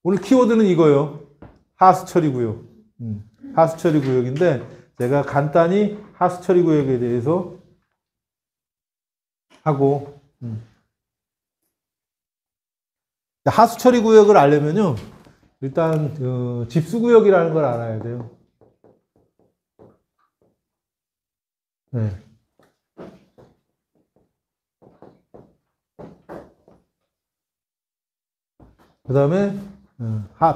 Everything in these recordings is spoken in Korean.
오늘 키워드는 이거예요. 하수 처리 구역. 하수 처리 구역인데 제가 간단히 하수 처리 구역에 대해서 하고 하수 처리 구역을 알려면요. 일단 집수 구역이라는 걸 알아야 돼요. 네. 그 다음에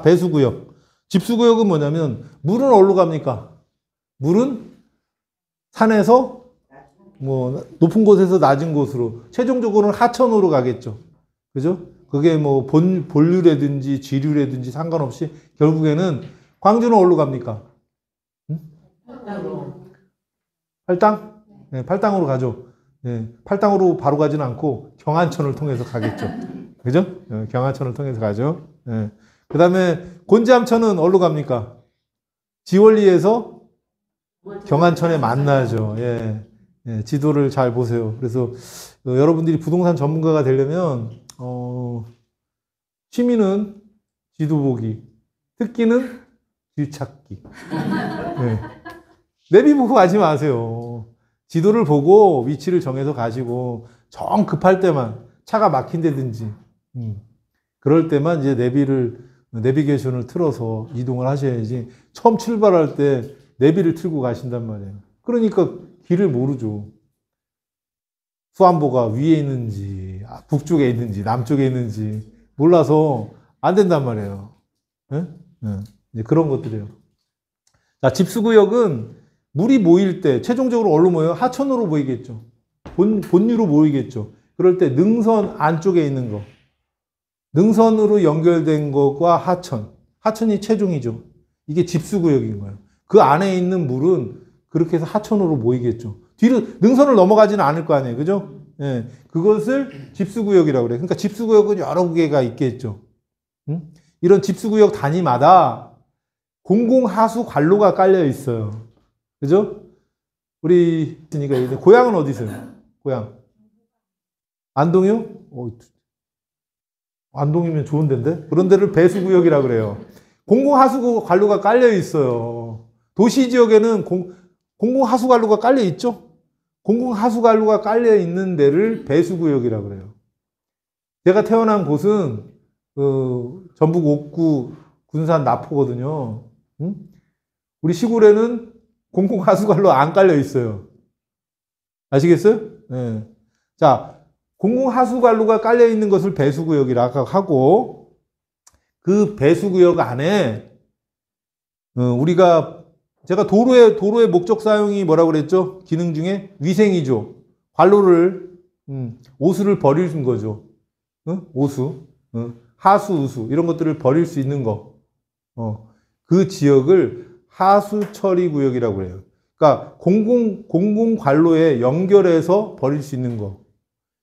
배수구역. 집수구역은 뭐냐면 물은 어디로 갑니까? 물은 산에서 뭐 높은 곳에서 낮은 곳으로 최종적으로는 하천으로 가겠죠. 그죠? 그게 뭐 본류라든지 지류라든지 상관없이 결국에는 광주는 어디로 갑니까? 팔당? 네, 팔당으로 가죠. 네, 팔당으로 바로 가지는 않고 경안천을 통해서 가겠죠. 그죠? 경안천을 통해서 가죠. 네. 그 다음에 곤지암천은 어디로 갑니까? 지원리에서 경안천에 만나죠. 예. 예, 지도를 잘 보세요. 그래서 여러분들이 부동산 전문가가 되려면 취미는 지도 보기, 특기는 길 찾기. 예. 내비 보고 가지 마세요. 지도를 보고 위치를 정해서 가시고 정 급할 때만 차가 막힌다든지 그럴 때만 이제 내비게이션을 틀어서 이동을 하셔야지 처음 출발할 때 내비를 틀고 가신단 말이에요. 그러니까 길을 모르죠. 수안보가 위에 있는지 북쪽에 있는지 남쪽에 있는지 몰라서 안 된단 말이에요. 네? 네. 그런 것들이에요. 자, 집수구역은 물이 모일 때 최종적으로 어디로 모여요? 하천으로 모이겠죠. 본류로 모이겠죠. 그럴 때 능선 안쪽에 있는 거. 능선으로 연결된 것과 하천이 최종이죠. 이게 집수구역인 거예요. 그 안에 있는 물은 그렇게 해서 하천으로 모이겠죠. 뒤로 능선을 넘어가지는 않을 거 아니에요. 그죠? 예. 그것을 집수구역이라고 그래요. 그러니까 집수구역은 여러 개가 있겠죠. 이런 집수구역 단위마다 공공하수 관로가 깔려 있어요. 그죠? 우리 있으니까 고향은 어디 있어요? 고향. 안동이요? 안동이면 좋은 데인데? 그런 데를 배수구역이라고 그래요. 공공하수 관로가 깔려 있어요. 도시 지역에는 공공하수관로가 깔려 있죠? 공공하수관로가 깔려 있는 데를 배수구역이라고 그래요. 제가 태어난 곳은 전북 옥구 군산 나포거든요. 우리 시골에는 공공하수관로 안 깔려 있어요. 아시겠어요? 네. 자, 공공하수관로가 깔려 있는 것을 배수구역이라고 하고 그 배수구역 안에 제가 도로의 목적 사용이 뭐라고 그랬죠? 기능 중에 위생이죠. 관로를 오수를 버리는 거죠. 오수, 하수, 우수 이런 것들을 버릴 수 있는 거. 그 지역을 하수 처리 구역이라고 해요. 그러니까 공공 관로에 연결해서 버릴 수 있는 거.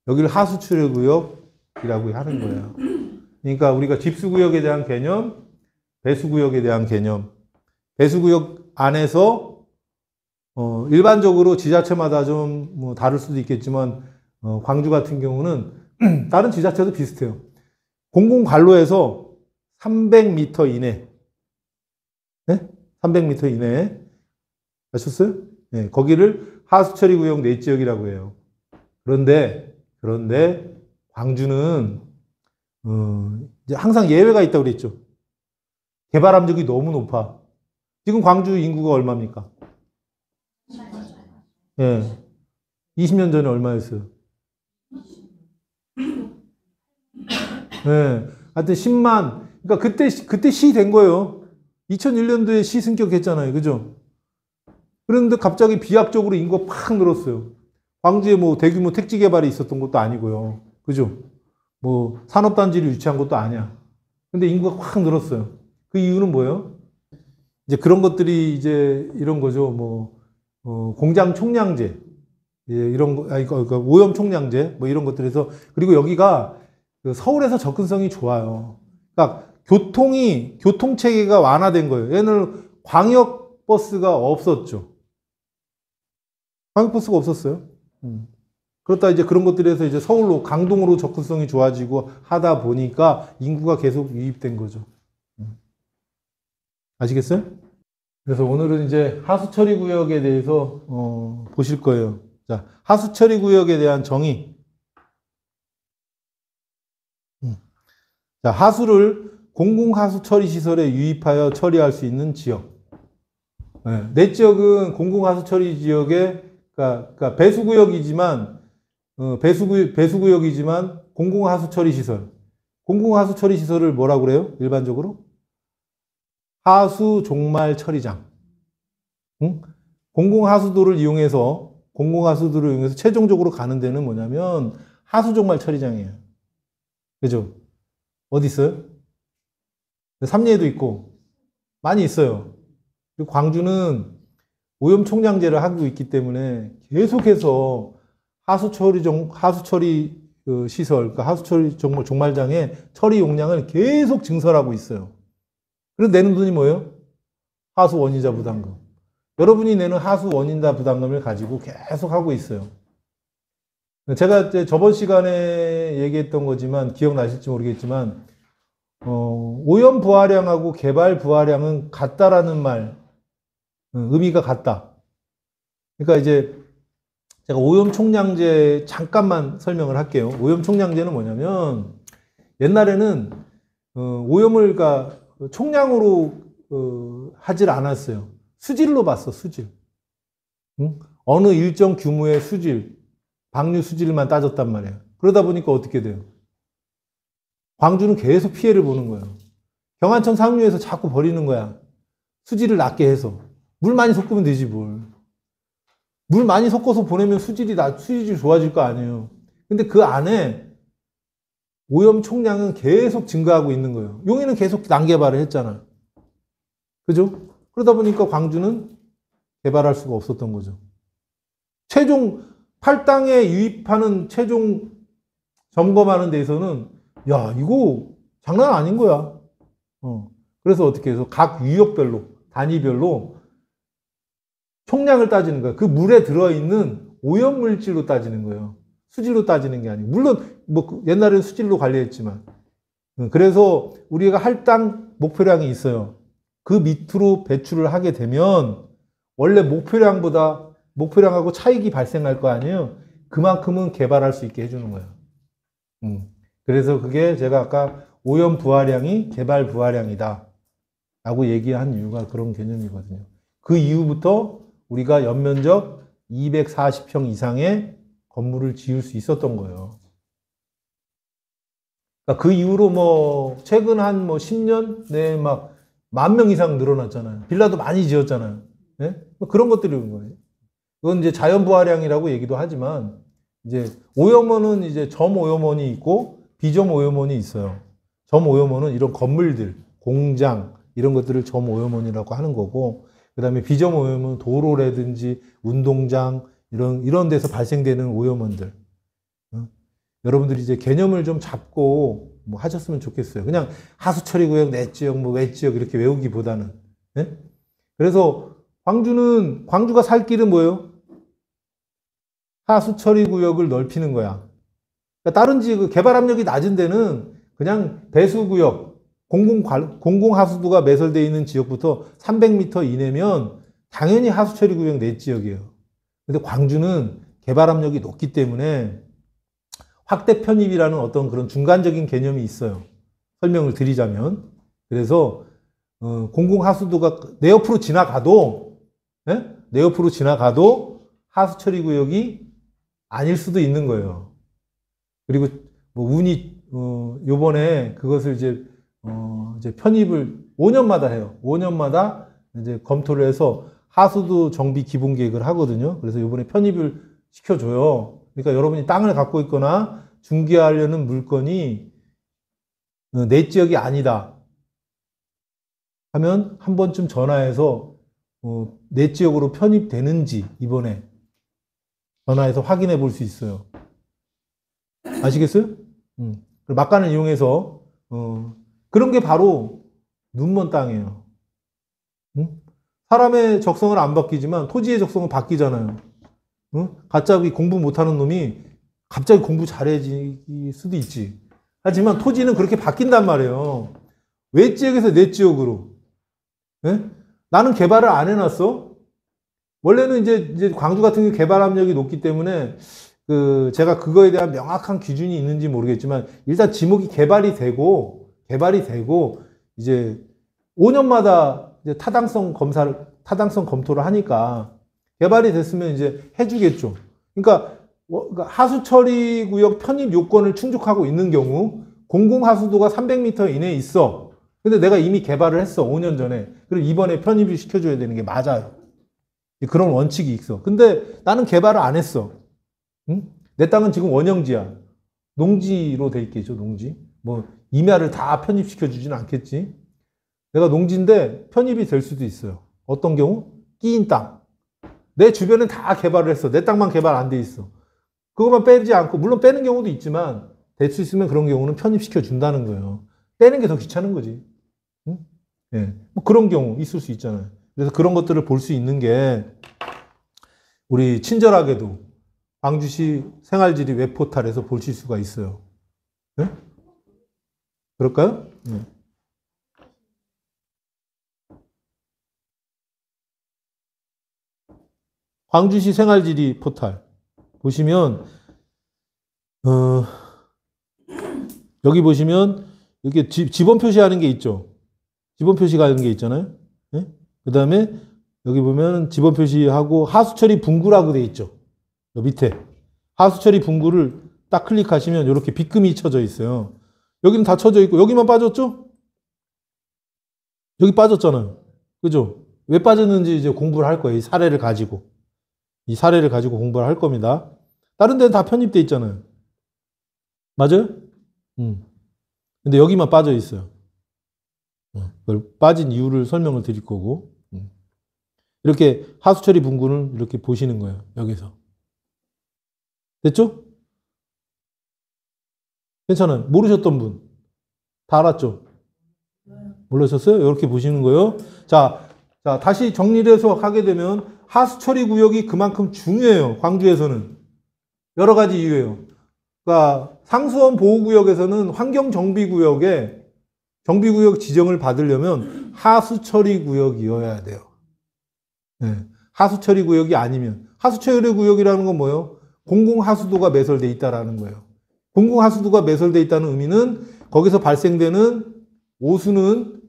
여기를 하수 처리 구역이라고 하는 거예요. 그러니까 우리가 집수구역에 대한 개념, 배수구역에 대한 개념. 배수구역 안에서 일반적으로 지자체마다 좀 뭐 다를 수도 있겠지만 광주 같은 경우는 다른 지자체도 비슷해요. 공공관로에서 300m 이내, 네? 300m 이내에 아셨어요? 네, 거기를 하수처리구역 내지역이라고 해요. 그런데 광주는 이제 항상 예외가 있다고 그랬죠. 개발 압력이 너무 높아. 지금 광주 인구가 얼마입니까? 예. 네. 20년 전에 얼마였어요? 예. 네. 하여튼 10만. 그러니까 그때 시 된 거예요. 2001년도에 시 승격했잖아요. 그죠? 그런데 갑자기 비약적으로 인구가 팍 늘었어요. 광주에 뭐 대규모 택지 개발이 있었던 것도 아니고요. 그죠? 뭐 산업단지를 유치한 것도 아니야. 근데 인구가 확 늘었어요. 그 이유는 뭐예요? 이제 그런 것들이 이제 이런 거죠. 뭐, 공장 총량제. 예, 이런 거, 그러니까 오염 총량제. 뭐 이런 것들에서. 그리고 여기가 서울에서 접근성이 좋아요. 그러니까 교통체계가 완화된 거예요. 얘는 광역버스가 없었죠. 광역버스가 없었어요. 그렇다 이제 그런 것들에서 이제 서울로, 강동으로 접근성이 좋아지고 하다 보니까 인구가 계속 유입된 거죠. 아시겠어요? 그래서 오늘은 이제 하수처리 구역에 대해서 보실 거예요. 자, 하수처리 구역에 대한 정의. 자, 하수를 공공하수처리시설에 유입하여 처리할 수 있는 지역. 네, 내 지역은 공공하수처리 지역에, 그러니까 배수구역이지만, 배수구역이지만 공공하수처리시설. 공공하수처리시설을 뭐라고 그래요? 일반적으로? 하수종말 처리장. 응? 공공하수도를 이용해서 최종적으로 가는 데는 뭐냐면 하수종말 처리장이에요. 그죠? 어디 있어요? 삼리에도 있고 많이 있어요. 그리고 광주는 오염총량제를 하고 있기 때문에 계속해서 하수처리 시설, 그러니까 하수처리 종말장의 처리 용량을 계속 증설하고 있어요. 그래서 내는 돈이 뭐예요? 하수 원인자 부담금. 여러분이 내는 하수 원인자 부담금을 가지고 계속 하고 있어요. 제가 이제 저번 시간에 얘기했던 거지만 기억나실지 모르겠지만 오염 부하량하고 개발 부하량은 같다라는 말, 의미가 같다. 그러니까 이제 제가 오염 총량제 잠깐만 설명을 할게요. 오염 총량제는 뭐냐면 옛날에는 오염을 총량으로 하질 않았어요. 수질로 봤어, 수질. 응? 어느 일정 규모의 수질, 방류 수질만 따졌단 말이에요. 그러다 보니까 어떻게 돼요? 광주는 계속 피해를 보는 거예요. 경안천 상류에서 자꾸 버리는 거야. 수질을 낮게 해서. 물 많이 섞으면 되지, 뭘. 물 많이 섞어서 보내면 수질이 좋아질 거 아니에요. 근데 그 안에 오염 총량은 계속 증가하고 있는 거예요. 용인은 계속 난개발을 했잖아. 그죠? 그러다 보니까 광주는 개발할 수가 없었던 거죠. 최종 팔당에 유입하는 최종 점검하는 데에서는 야, 이거 장난 아닌 거야. 그래서 어떻게 해서 각 유역별로, 단위별로 총량을 따지는 거야. 그 물에 들어있는 오염물질로 따지는 거예요. 수질로 따지는 게 아니고. 물론, 옛날에는 수질로 관리했지만. 그래서 우리가 할당 목표량이 있어요. 그 밑으로 배출을 하게 되면 원래 목표량하고 차익이 발생할 거 아니에요. 그만큼은 개발할 수 있게 해주는 거예요. 그래서 그게 제가 아까 오염 부하량이 개발 부하량이다 라고 얘기한 이유가 그런 개념이거든요. 그 이후부터 우리가 연면적 240평 이상의 건물을 지을 수 있었던 거예요. 그러니까 그 이후로 최근 한 10년 내에 10,000명 이상 늘어났잖아요. 빌라도 많이 지었잖아요. 네? 그런 것들이 거예요. 그건 이제 자연 부하량이라고 얘기도 하지만, 이제 오염원은 이제 점 오염원이 있고 비점 오염원이 있어요. 점 오염원은 이런 건물들, 공장 이런 것들을 점 오염원이라고 하는 거고, 그 다음에 비점 오염은 도로라든지 운동장 이런 데서 발생되는 오염원들. 여러분들이 이제 개념을 좀 잡고 하셨으면 좋겠어요. 그냥 하수처리구역, 내 지역, 외 지역 이렇게 외우기보다는. 네? 그래서 광주가 살 길은 뭐예요? 하수처리구역을 넓히는 거야. 그러니까 다른 개발 압력이 낮은 데는 그냥 배수구역, 공공하수도가 매설되어 있는 지역부터 300m 이내면 당연히 하수처리구역 내 지역이에요. 근데 광주는 개발 압력이 높기 때문에 확대 편입이라는 어떤 그런 중간적인 개념이 있어요. 설명을 드리자면. 그래서 공공하수도가 내 옆으로 지나가도 하수처리구역이 아닐 수도 있는 거예요. 그리고 운이 요번에 그것을 이제 편입을 5년마다 해요. 5년마다 이제 검토를 해서 하수도 정비 기본 계획을 하거든요. 그래서 요번에 편입을 시켜줘요. 그러니까 여러분이 땅을 갖고 있거나 중개하려는 물건이 내 지역이 아니다 하면 한 번쯤 전화해서 내 지역으로 편입되는지 이번에 전화해서 확인해 볼 수 있어요. 아시겠어요? 막간을 이용해서 그런 게 바로 눈먼 땅이에요. 사람의 적성은 안 바뀌지만 토지의 적성은 바뀌잖아요. 갑자기 공부 못하는 놈이 갑자기 공부 잘해질 수도 있지. 하지만 토지는 그렇게 바뀐단 말이에요. 외 지역에서 내 지역으로. 예? 나는 개발을 안 해놨어. 원래는 이제 광주 같은 경우 개발 압력이 높기 때문에 제가 그거에 대한 명확한 기준이 있는지 모르겠지만 일단 지목이 개발이 되고 이제 5년마다 이제 타당성 검토를 하니까 개발이 됐으면 이제 해주겠죠. 그러니까 하수 처리 구역 편입 요건을 충족하고 있는 경우 공공하수도가 300m 이내에 있어. 근데 내가 이미 개발을 했어. 5년 전에. 그리고 이번에 편입을 시켜줘야 되는 게 맞아요. 그런 원칙이 있어. 근데 나는 개발을 안 했어. 응? 내 땅은 지금 원형지야. 농지로 돼 있겠죠, 농지. 뭐, 임야를 다 편입시켜 주지는 않겠지. 내가 농지인데 편입이 될 수도 있어요. 어떤 경우? 끼인 땅. 내 주변은 다 개발을 했어. 내 땅만 개발 안 돼 있어. 그것만 빼지 않고, 물론 빼는 경우도 있지만, 될 수 있으면 그런 경우는 편입시켜 준다는 거예요. 빼는 게 더 귀찮은 거지. 응? 예. 뭐 그런 경우 있을 수 있잖아요. 그래서 그런 것들을 볼 수 있는 게, 우리 친절하게도 광주시 생활지리 웹포탈에서 보실 수가 있어요. 네? 그럴까요? 네. 광주시 생활지리 포탈 보시면 여기 보시면 이렇게 지번 표시하는 게 있죠. 지번 표시가 하는 게 있잖아요. 네? 그 다음에 여기 보면 지번 표시하고 하수처리 분구라고 돼 있죠. 요 밑에 하수처리 분구를 딱 클릭하시면 이렇게 빗금이 쳐져 있어요. 여기는 다 쳐져 있고 여기만 빠졌죠? 여기 빠졌잖아요. 그죠? 왜 빠졌는지 이제 공부를 할 거예요. 이 사례를 가지고 공부를 할 겁니다. 다른 데는 다 편입돼 있잖아요. 맞아요? 근데 여기만 빠져 있어요. 그걸 빠진 이유를 설명을 드릴 거고. 이렇게 하수처리 분구는 이렇게 보시는 거예요. 여기서. 됐죠? 괜찮아요. 모르셨던 분. 다 알았죠? 몰라셨어요? 이렇게 보시는 거예요. 자, 다시 정리를 해서 하게 되면 하수처리 구역이 그만큼 중요해요. 광주에서는. 여러 가지 이유예요. 그러니까 상수원 보호구역에서는 환경정비구역에 정비구역 지정을 받으려면 하수처리 구역이어야 돼요. 네. 하수처리 구역이 아니면 하수처리 구역이라는 건 뭐예요? 공공하수도가 매설돼 있다라는 거예요. 공공하수도가 매설돼 있다는 의미는 거기서 발생되는 오수는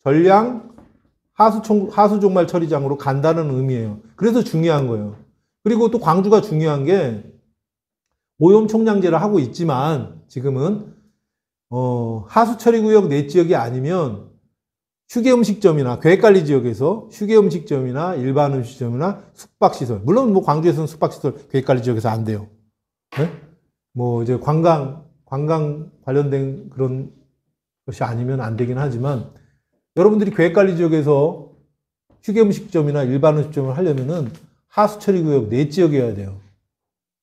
전량 하수종말 처리장으로 간다는 의미예요. 그래서 중요한 거예요. 그리고 또 광주가 중요한 게 오염 총량제를 하고 있지만 지금은 하수처리구역 내 지역이 아니면 휴게음식점이나 계획관리 지역에서 휴게음식점이나 일반 음식점이나 숙박시설, 물론 뭐 광주에서는 숙박시설 계획관리 지역에서 안 돼요. 네? 뭐 이제 관광 관련된 그런 것이 아니면 안 되긴 하지만 여러분들이 계획관리 지역에서 휴게음식점이나 일반 음식점을 하려면은 하수처리구역 내 지역이어야 돼요.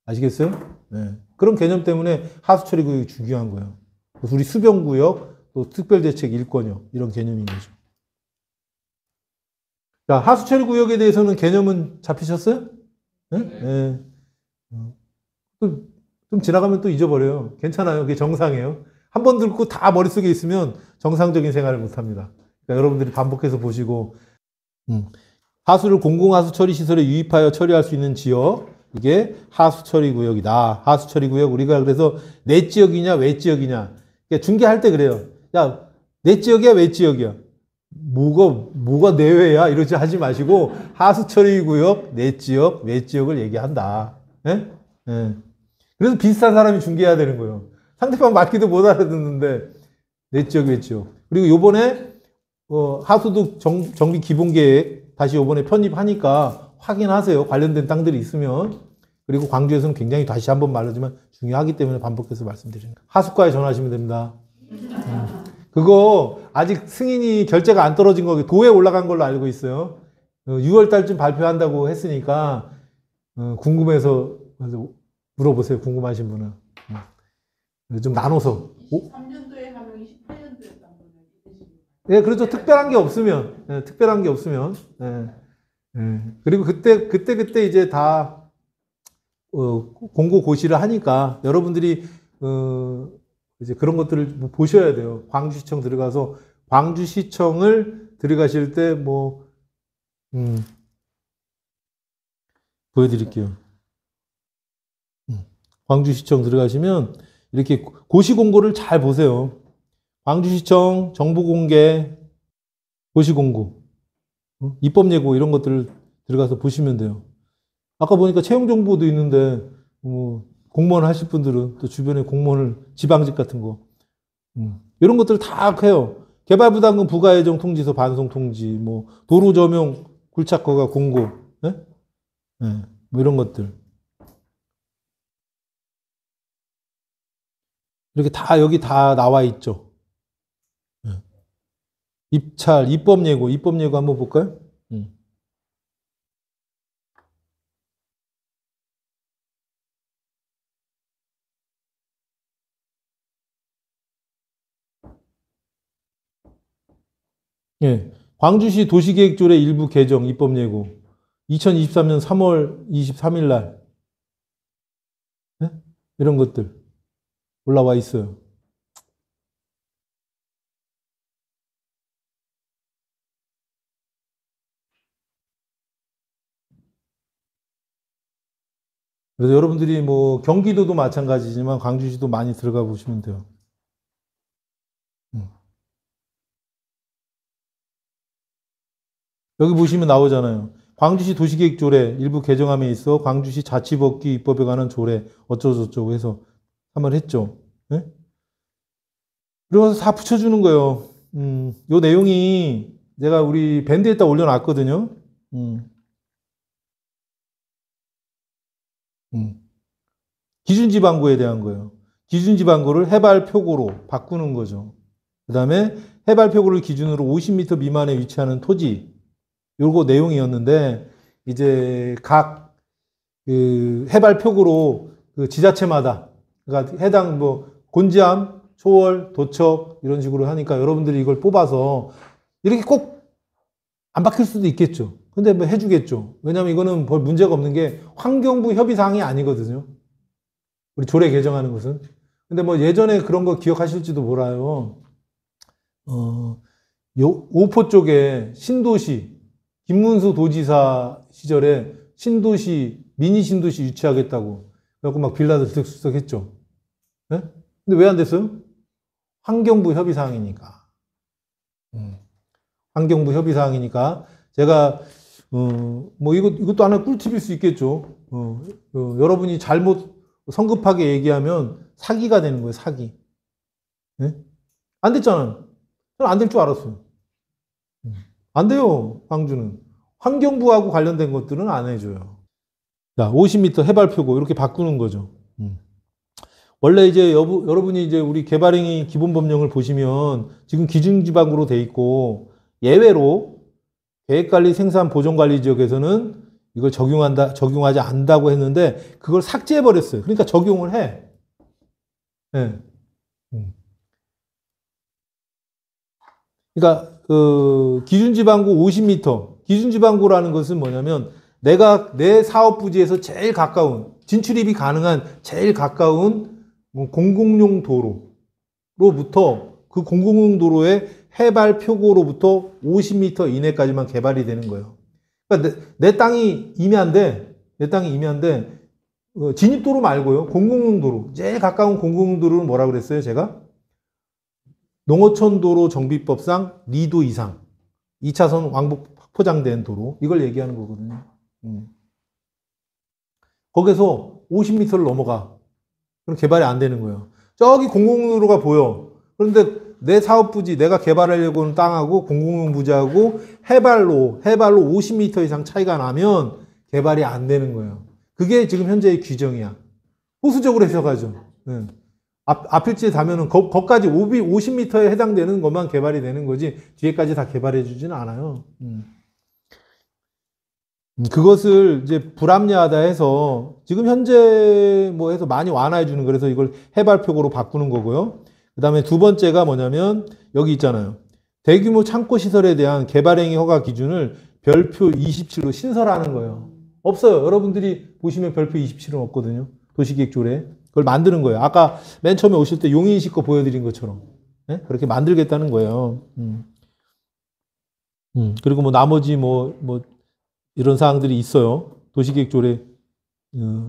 아시겠어요? 네. 그런 개념 때문에 하수처리구역이 중요한 거예요. 그래서 우리 수변구역, 또 특별대책 일권역 이런 개념인 거죠. 자, 하수처리구역에 대해서는 개념은 잡히셨어요? 네? 네. 좀 지나가면 또 잊어버려요. 괜찮아요. 그게 정상이에요. 한 번 듣고 다 머릿속에 있으면 정상적인 생활을 못합니다. 그러니까 여러분들이 반복해서 보시고 하수를 공공하수처리시설에 유입하여 처리할 수 있는 지역, 이게 하수처리구역이다. 하수처리구역 우리가 그래서 내 지역이냐 외 지역이냐 그러니까 중개할 때 그래요. 야, 내 지역이야 외 지역이야. 뭐가 내외야 이러지 하지 마시고 하수처리구역 내 지역 외 지역을 얘기한다. 예? 예. 그래서 비슷한 사람이 중개해야 되는 거예요. 상대방 맞기도 못 알아듣는데 내 지역 외 지역. 그리고 요번에 하수도 정비 기본계획 다시 요번에 편입하니까 확인하세요. 관련된 땅들이 있으면. 그리고 광주에서는 굉장히 다시 한번 말하지만 중요하기 때문에 반복해서 말씀드리는 거예요. 하수과에 전화하시면 됩니다. 그거 아직 승인이 결재가 안 떨어진 거고 도에 올라간 걸로 알고 있어요. 6월 달쯤 발표한다고 했으니까 궁금해서 물어보세요. 궁금하신 분은. 좀 나눠서. 23년도에 하면 28년도에 딴 거는 예, 그렇죠. 특별한 게 없으면. 예, 특별한 게 없으면. 예, 예. 그리고 그때 이제 다 공고 고시를 하니까 여러분들이 이제 그런 것들을 보셔야 돼요. 광주시청 들어가서 광주시청을 들어가실 때 보여드릴게요. 광주시청 들어가시면 이렇게 고시공고를 잘 보세요. 광주시청 정보공개 고시공고, 입법예고 이런 것들을 들어가서 보시면 돼요. 아까 보니까 채용정보도 있는데 공무원 하실 분들은 또 주변에 공무원을 지방직 같은 거 이런 것들을 다 해요. 개발부담금 부가예정 통지서 반송 통지, 도로 점용 굴착 허가 공고, 네? 네, 이런 것들 이렇게 다 여기 다 나와 있죠. 네. 입찰, 입법예고 한번 볼까요? 예. 광주시 도시계획조례 일부 개정 입법예고 2023년 3월 23일 날 예? 이런 것들 올라와 있어요. 그래서 여러분들이 경기도도 마찬가지지만 광주시도 많이 들어가 보시면 돼요. 여기 보시면 나오잖아요. 광주시 도시계획조례 일부 개정함에 있어 광주시 자치법규 입법에 관한 조례 어쩌고저쩌고 해서 한번 했죠. 네? 그러면서 다 붙여주는 거예요. 요 내용이 내가 우리 밴드에다 올려놨거든요. 기준지방구에 대한 거예요. 기준지방구를 해발표고로 바꾸는 거죠. 그 다음에 해발표고를 기준으로 50m 미만에 위치하는 토지, 요거 내용이었는데, 이제 각 해발표고로 그 지자체마다, 그러니까 해당 곤지암, 초월, 도척 이런 식으로 하니까 여러분들이 이걸 뽑아서 이렇게 꼭 안 바뀔 수도 있겠죠. 근데 해주겠죠. 왜냐면 이거는 별 문제가 없는 게 환경부 협의사항이 아니거든요. 우리 조례 개정하는 것은. 근데 예전에 그런 거 기억하실지도 몰라요. 오포 쪽에 신도시, 김문수 도지사 시절에 미니 신도시 유치하겠다고. 그래갖고 막 빌라들 들썩들썩 했죠. 네? 근데 왜 안 됐어요? 환경부 협의사항이니까. 환경부 협의사항이니까. 제가, 이것도 하나 꿀팁일 수 있겠죠. 여러분이 잘못 성급하게 얘기하면 사기가 되는 거예요, 사기. 네? 안 됐잖아요. 저는 안 될 줄 알았어요. 안 돼요, 광주는. 환경부하고 관련된 것들은 안 해줘요. 자, 50m 해발표고 이렇게 바꾸는 거죠. 원래 이제 여러분이 이제 우리 개발행위 기본법령을 보시면 지금 기준지방으로 돼 있고 예외로 계획관리 생산 보존관리 지역에서는 이걸 적용하지 않는다고 했는데 그걸 삭제해 버렸어요. 그러니까 적용을 해. 네. 그러니까 기준지방구 50m. 기준지방구라는 것은 뭐냐면 내가 내 사업 부지에서 제일 가까운 진출입이 가능한 제일 가까운 공공용 도로로부터 그 공공용 도로의 해발 표고로부터 50m 이내까지만 개발이 되는 거예요. 그러니까 내 땅이 임야인데 진입도로 말고요. 공공용 도로. 제일 가까운 공공용 도로는 뭐라 그랬어요, 제가? 농어촌 도로 정비법상 리도 이상 2차선 왕복 포장된 도로 이걸 얘기하는 거거든요. 거기서 50m를 넘어가. 그럼 개발이 안 되는 거예요. 저기 공공도로가 보여. 그런데 내 사업 부지, 내가 개발하려고 하는 땅하고 공공용 부지하고 해발로 50m 이상 차이가 나면 개발이 안 되는 거예요. 그게 지금 현재의 규정이야. 보수적으로 해석하죠. 네. 앞일지에 닿으면 거기까지 50m에 해당되는 것만 개발이 되는 거지 뒤에까지 다 개발해 주지는 않아요. 그것을 이제 불합리하다 해서 지금 현재 해서 많이 완화해 주는 그래서 이걸 해발표고로 바꾸는 거고요. 그 다음에 두 번째가 뭐냐면 여기 있잖아요. 대규모 창고 시설에 대한 개발행위 허가 기준을 별표 27로 신설하는 거예요. 없어요. 여러분들이 보시면 별표 27은 없거든요. 도시계획조례. 그걸 만드는 거예요. 아까 맨 처음에 오실 때 용인시 거 보여드린 것처럼. 네? 그렇게 만들겠다는 거예요. 그리고 뭐 나머지 뭐 이런 사항들이 있어요. 도시계획 조례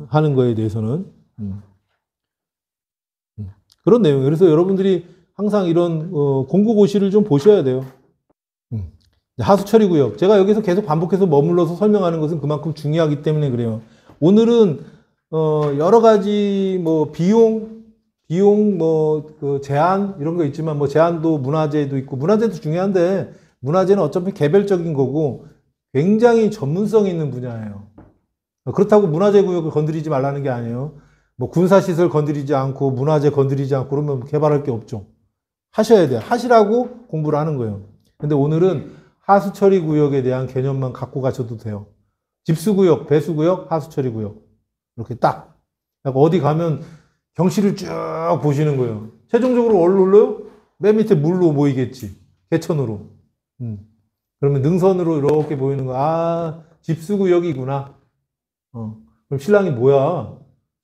하는 거에 대해서는. 그런 내용이에요. 그래서 여러분들이 항상 이런 공고고시를 좀 보셔야 돼요. 하수처리구역. 제가 여기서 계속 반복해서 머물러서 설명하는 것은 그만큼 중요하기 때문에 그래요. 오늘은 여러 가지 뭐 비용 뭐 그 제한 이런 거 있지만 뭐 제한도 문화재도 있고 문화재도 중요한데 문화재는 어차피 개별적인 거고 굉장히 전문성 있는 분야예요. 그렇다고 문화재 구역을 건드리지 말라는 게 아니에요. 뭐 군사시설 건드리지 않고 문화재 건드리지 않고 그러면 개발할 게 없죠. 하셔야 돼요. 하시라고 공부를 하는 거예요. 근데 오늘은 하수처리 구역에 대한 개념만 갖고 가셔도 돼요. 집수구역, 배수구역, 하수처리 구역. 이렇게 딱. 어디 가면 경치를 쭉 보시는 거예요. 최종적으로 어디로 올라요? 맨 밑에 물로 모이겠지. 개천으로. 그러면 능선으로 이렇게 보이는 거. 아, 집수구역이구나. 그럼 신랑이 뭐야?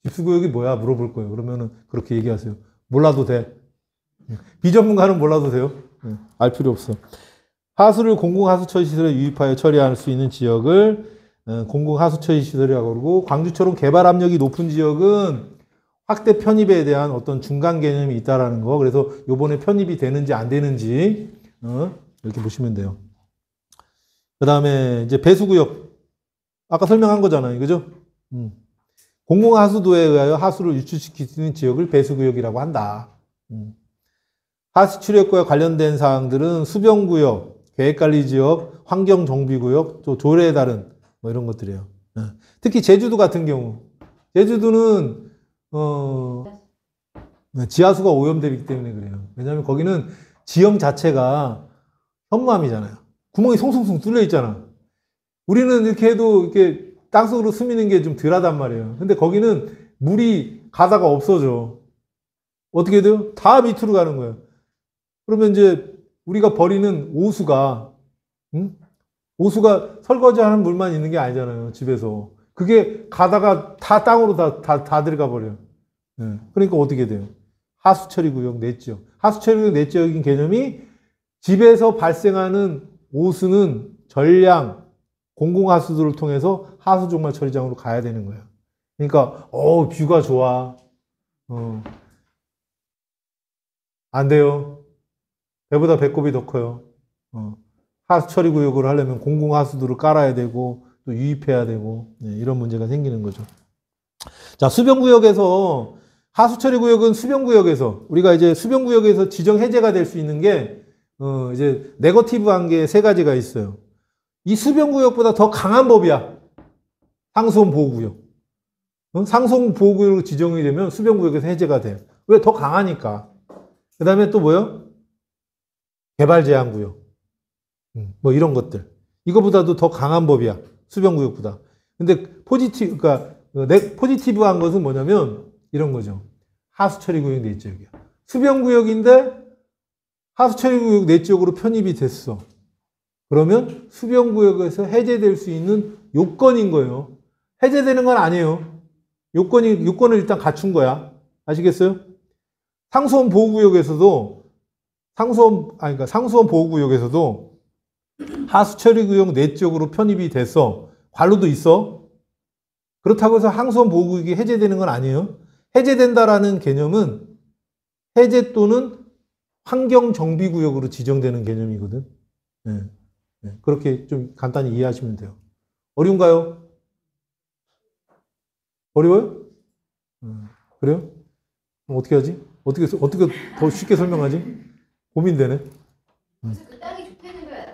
집수구역이 뭐야? 물어볼 거예요. 그러면은 그렇게 얘기하세요. 몰라도 돼. 비전문가는 몰라도 돼요. 알 필요 없어. 하수를 공공하수처리시설에 유입하여 처리할 수 있는 지역을 공공하수처리시설이라고 그러고 광주처럼 개발 압력이 높은 지역은 확대 편입에 대한 어떤 중간 개념이 있다라는 거. 그래서 요번에 편입이 되는지 안 되는지 이렇게 보시면 돼요. 그 다음에 이제 배수구역. 아까 설명한 거잖아요. 그죠? 공공하수도에 의하여 하수를 유출시킬 수 있는 지역을 배수구역이라고 한다. 하수출력과 관련된 사항들은 수변구역, 계획관리지역, 환경정비구역, 또 조례에 따른 뭐 이런 것들이에요. 특히 제주도 같은 경우. 제주도는 지하수가 오염되기 때문에 그래요. 왜냐하면 거기는 지형 자체가 현무암이잖아요. 구멍이 송송송 뚫려 있잖아. 우리는 이렇게 해도 이렇게 땅속으로 스미는 게 좀 덜하단 말이에요. 근데 거기는 물이 가다가 없어져. 어떻게 돼요? 다 밑으로 가는 거예요. 그러면 이제 우리가 버리는 오수가 설거지하는 물만 있는 게 아니잖아요. 집에서. 그게 가다가 다 땅으로 다 들어가 버려요. 그러니까 어떻게 돼요? 하수처리구역 내지역. 하수처리구역 내지역인 개념이 집에서 발생하는 오수는 전량 공공하수도를 통해서 하수종말 처리장으로 가야 되는 거예요. 그러니까 뷰가 좋아. 안 돼요. 배보다 배꼽이 더 커요. 하수처리 구역을 하려면 공공하수도를 깔아야 되고 또 유입해야 되고 이런 문제가 생기는 거죠. 자, 수변구역에서 하수처리 구역은 수변구역에서 우리가 이제 수변구역에서 지정 해제가 될 수 있는 게 이제 네거티브한 게 세 가지가 있어요. 이 수변구역보다 더 강한 법이야. 상수원 보호구역. 상수원 보호구역으로 지정이 되면 수변구역에서 해제가 돼요. 왜? 더 강하니까. 그 다음에 또 뭐요? 개발제한구역. 뭐 이런 것들. 이거보다도 더 강한 법이야. 수변구역보다. 근데 포지티브한 것은 뭐냐면 이런 거죠. 하수처리구역 내지역이야. 수변구역인데 하수처리구역 내지역으로 편입이 됐어. 그러면 수변구역에서 해제될 수 있는 요건인 거예요. 해제되는 건 아니에요. 요건을 일단 갖춘 거야. 아시겠어요? 상수원 보호구역에서도 상수원 보호구역에서도 하수처리구역 내적으로 편입이 돼서 관로도 있어. 그렇다고 해서 상수원 보호구역이 해제되는 건 아니에요. 해제된다라는 개념은 해제 또는 환경정비구역으로 지정되는 개념이거든. 그렇게 좀 간단히 이해하시면 돼요. 어려운가요? 어려워요? 그래요? 그럼 어떻게 하지? 어떻게 더 쉽게 설명하지? 고민되네. 그 땅이 좋다는 거야.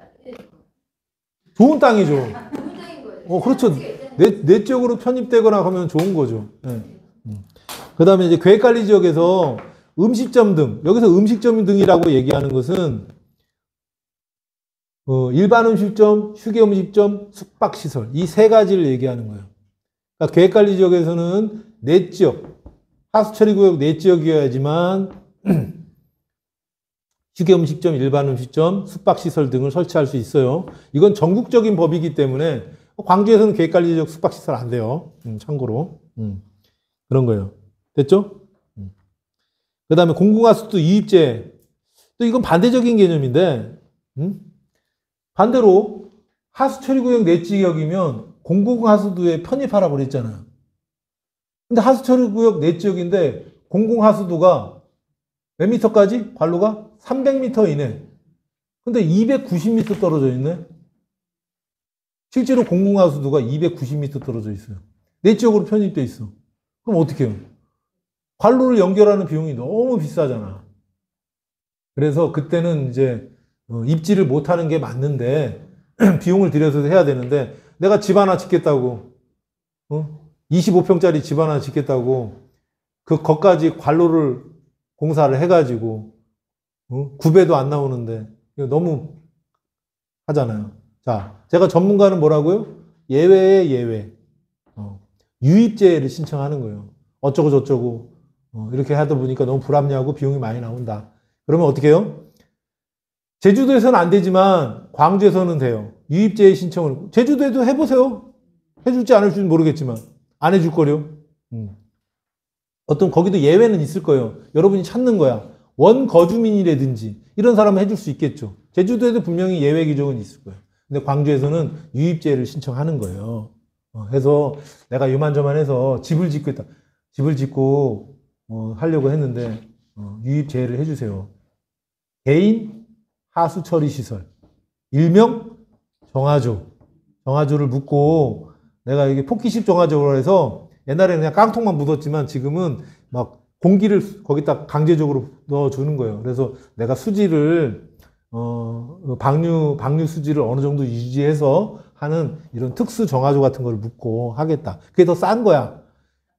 좋은 땅이죠. 좋은 땅인 거예요. 그렇죠. 내적으로 편입되거나 하면 좋은 거죠. 그 다음에 이제 계획관리 지역에서 음식점 등, 여기서 음식점 등이라고 얘기하는 것은 일반 음식점, 휴게 음식점, 숙박시설 이 세 가지를 얘기하는 거예요. 그러니까 계획관리 지역에서는 내지역, 하수처리구역 내지역이어야지만 휴게 음식점, 일반 음식점, 숙박시설 등을 설치할 수 있어요. 이건 전국적인 법이기 때문에 광주에서는 계획관리 지역 숙박시설 안 돼요. 참고로. 그런 거예요. 됐죠? 그 다음에 공공하수도 유입제. 또 이건 반대적인 개념인데 반대로 하수처리구역 내지역이면 공공하수도에 편입하라 그랬잖아요. 근데 하수처리구역 내지역인데 공공하수도가 몇 미터까지? 관로가 300m 이내. 근데 290m 떨어져 있네. 실제로 공공하수도가 290m 떨어져 있어요. 내지역으로 편입돼 있어. 그럼 어떻게 해요? 관로를 연결하는 비용이 너무 비싸잖아. 그래서 그때는 이제 입지를 못하는 게 맞는데 비용을 들여서 해야 되는데 내가 집 하나 짓겠다고 25평짜리 집 하나 짓겠다고 거기까지 관로를 공사를 해가지고 9배도 안 나오는데 이거 너무 하잖아요. 자, 제가 전문가는 뭐라고요? 예외에 예외. 유입제를 신청하는 거예요. 어쩌고 저쩌고 이렇게 하다 보니까 너무 불합리하고 비용이 많이 나온다. 그러면 어떻게 해요? 제주도에서는 안 되지만 광주에서는 돼요. 유입제 신청을. 제주도에도 해보세요. 해줄지 안 해줄지 모르겠지만 안 해줄 거요. 어떤 거기도 예외는 있을 거예요. 여러분이 찾는 거야. 원거주민이라든지 이런 사람은 해줄 수 있겠죠. 제주도에도 분명히 예외 규정은 있을 거예요. 근데 광주에서는 유입제를 신청하는 거예요. 해서 내가 요만저만해서 집을 짓고 있다. 집을 짓고 하려고 했는데 유입제를 해주세요. 개인 하수처리 시설, 일명 정화조. 정화조를 묻고 내가 이게 포키식 정화조로 해서 옛날에는 그냥 깡통만 묻었지만 지금은 막 공기를 거기다 강제적으로 넣어주는 거예요. 그래서 내가 수지를 방류 수지를 어느 정도 유지해서 하는 이런 특수 정화조 같은 걸 묻고 하겠다. 그게 더 싼 거야.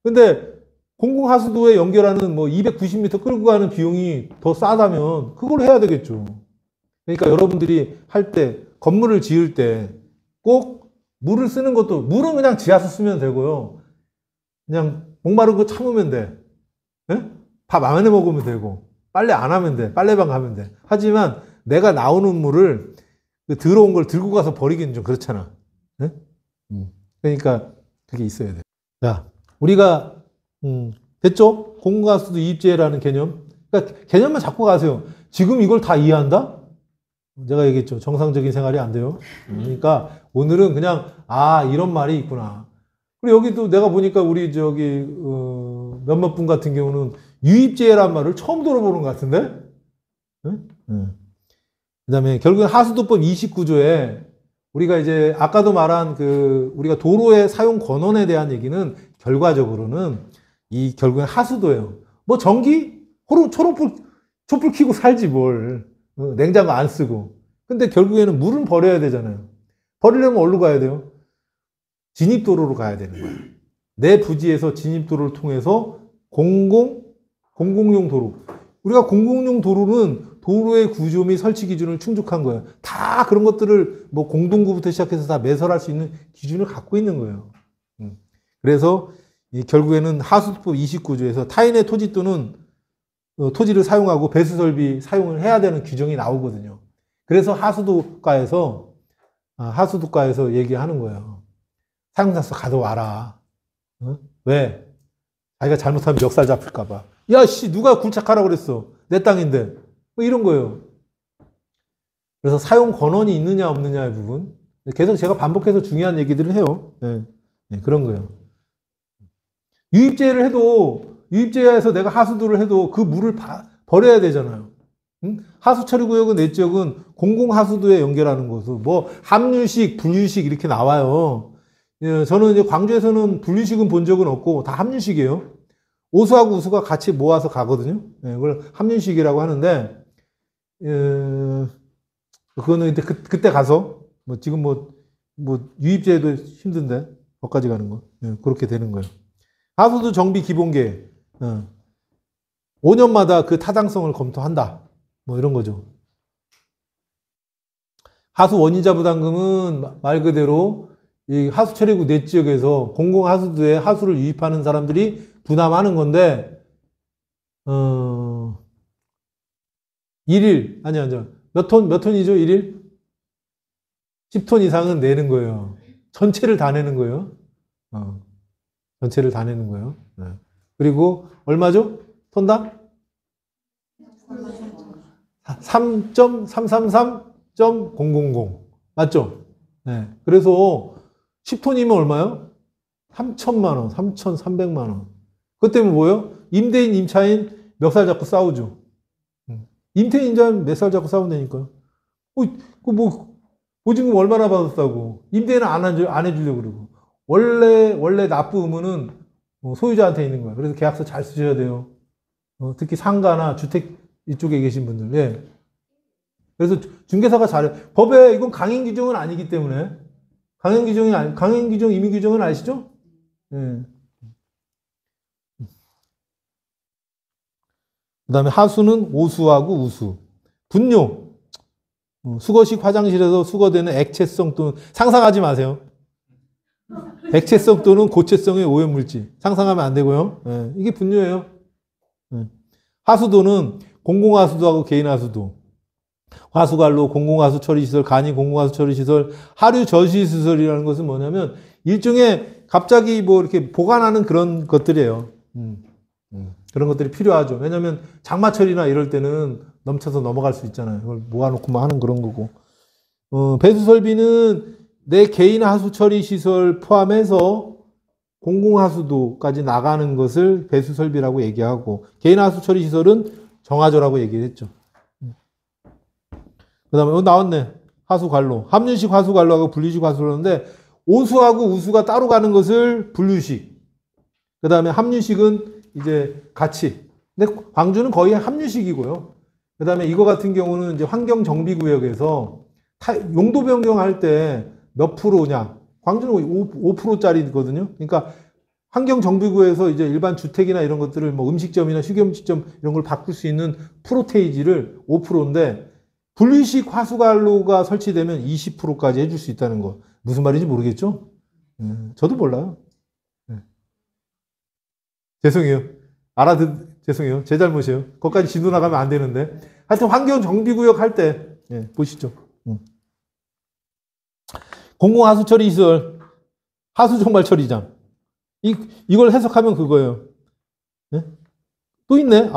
근데 공공하수도에 연결하는 뭐 290m 끌고 가는 비용이 더 싸다면 그걸 해야 되겠죠. 그러니까 여러분들이 할 때, 건물을 지을 때 꼭 물을 쓰는 것도, 물은 그냥 지하수 쓰면 되고요. 그냥 목마른 거 참으면 돼. 예? 밥 안 해 먹으면 되고, 빨래 안 하면 돼. 빨래방 가면 돼. 하지만 내가 나오는 물을 더러운 걸 들고 가서 버리기는 좀 그렇잖아. 예? 그러니까 그게 있어야 돼. 자, 우리가 됐죠? 공공하수도 이입제라는 개념. 그러니까 개념만 잡고 가세요. 지금 이걸 다 이해한다? 제가 얘기했죠. 정상적인 생활이 안 돼요. 그러니까 오늘은 그냥 이런 말이 있구나. 그리고 여기도 내가 보니까 우리 저기 몇몇 분 같은 경우는 유입제란 말을 처음 들어보는 것 같은데. 그다음에 결국엔 하수도법 29조에 우리가 이제 아까도 말한 우리가 도로의 사용 권원에 대한 얘기는 결과적으로는 결국엔 하수도예요. 뭐 전기? 촛불 켜고 살지 뭘. 냉장고 안 쓰고. 근데 결국에는 물은 버려야 되잖아요. 버리려면 어디로 가야 돼요? 진입도로로 가야 되는 거예요. 내 부지에서 진입도로를 통해서 공공용 도로. 우리가 공공용 도로는 도로의 구조 및 설치 기준을 충족한 거예요. 다 그런 것들을 뭐 공동구부터 시작해서 다 매설할 수 있는 기준을 갖고 있는 거예요. 그래서 결국에는 하수도법 29조에서 타인의 토지 또는 토지를 사용하고 배수 설비 사용을 해야 되는 규정이 나오거든요. 그래서 하수도과에서 얘기하는 거예요. 사용자서 가져와라. 왜? 자기가 잘못하면 멱살 잡힐까봐. 야, 씨, 누가 굴착하라고 그랬어? 내 땅인데. 뭐 이런 거예요. 그래서 사용 권한이 있느냐, 없느냐의 부분. 계속 제가 반복해서 중요한 얘기들을 해요. 네, 그런 거예요. 유입제를 해도, 유입제에서 내가 하수도를 해도 그 물을 버려야 되잖아요. 하수처리구역은 내 지역은 공공하수도에 연결하는 것으로, 뭐, 함유식, 분유식 이렇게 나와요. 저는 이제 광주에서는 분유식은 본 적은 없고 다 함유식이에요. 오수하고 우수가 같이 모아서 가거든요. 그걸 함유식이라고 하는데, 그거는 이제 그때 가서, 뭐 지금 뭐 유입제도 힘든데, 거기까지 가는 거. 그렇게 되는 거예요. 하수도 정비 기본계획. 5년마다 그 타당성을 검토한다. 뭐 이런 거죠. 하수 원인자 부담금은 말 그대로 이 하수처리구 내 지역에서 공공하수도에 하수를 유입하는 사람들이 부담하는 건데, 1일, 아니야. 몇 톤이죠, 1일? 10톤 이상은 내는 거예요. 전체를 다 내는 거예요. 전체를 다 내는 거예요. 그리고 얼마죠? 톤당? 3.333.000. 맞죠? 네. 그래서 10톤이면 얼마요? 3천만 원, 3,300만 원. 그것 때문에 뭐예요? 임대인, 임차인 몇 살 잡고 싸우죠. 임대인, 임차인 몇 살 잡고 싸운다니까요. 보증금 얼마나 받았다고. 임대인은 안 해주려고 그러고. 원래 납부 의무는 소유자한테 있는 거야. 그래서 계약서 잘 쓰셔야 돼요. 특히 상가나 주택 이쪽에 계신 분들. 예. 그래서 중개사가 잘해. 법에 이건 강행 규정은 아니기 때문에. 강행 규정, 임의 규정은 아시죠? 예. 그 다음에 하수는 오수하고 우수. 분뇨. 수거식 화장실에서 수거되는 액체성 또는, 상상하지 마세요. 액체성 또는 고체성의 오염물질. 상상하면 안 되고요. 예. 이게 분뇨예요. 예. 하수도는 공공하수도하고 개인하수도. 하수관로, 공공하수 처리시설, 간이 공공하수 처리시설, 하류 저시시설이라는 것은 뭐냐면 일종의 갑자기 뭐 이렇게 보관하는 그런 것들이에요. 그런 것들이 필요하죠. 왜냐하면 장마철이나 이럴 때는 넘쳐서 넘어갈 수 있잖아요. 그걸 모아놓고 뭐 하는 그런 거고. 배수 설비는 내 개인 하수 처리 시설 포함해서 공공하수도까지 나가는 것을 배수 설비라고 얘기하고, 개인 하수 처리 시설은 정화조라고 얘기했죠. 그 다음에 나왔네. 하수관로. 함유식 하수관로하고 분리식 하수관로인데 오수하고 우수가 따로 가는 것을 분류식. 그 다음에 함유식은 이제 같이. 근데 광주는 거의 함유식이고요. 그 다음에 이거 같은 경우는 이제 환경정비구역에서 용도 변경할 때 몇 프로냐. 광주는 5%짜리거든요. 그러니까 환경정비구에서 이제 일반 주택이나 이런 것들을 뭐 음식점이나 휴게음식점 이런 걸 바꿀 수 있는 프로테이지를 5%인데 분리식 화수관로가 설치되면 20%까지 해줄 수 있다는 거. 무슨 말인지 모르겠죠? 저도 몰라요. 죄송해요. 죄송해요. 제 잘못이에요. 거기까지 진도 나가면 안 되는데. 하여튼 환경정비구역 할 때, 보시죠. 공공하수처리시설, 하수종말처리장. 이걸 해석하면 그거예요. 또 있네?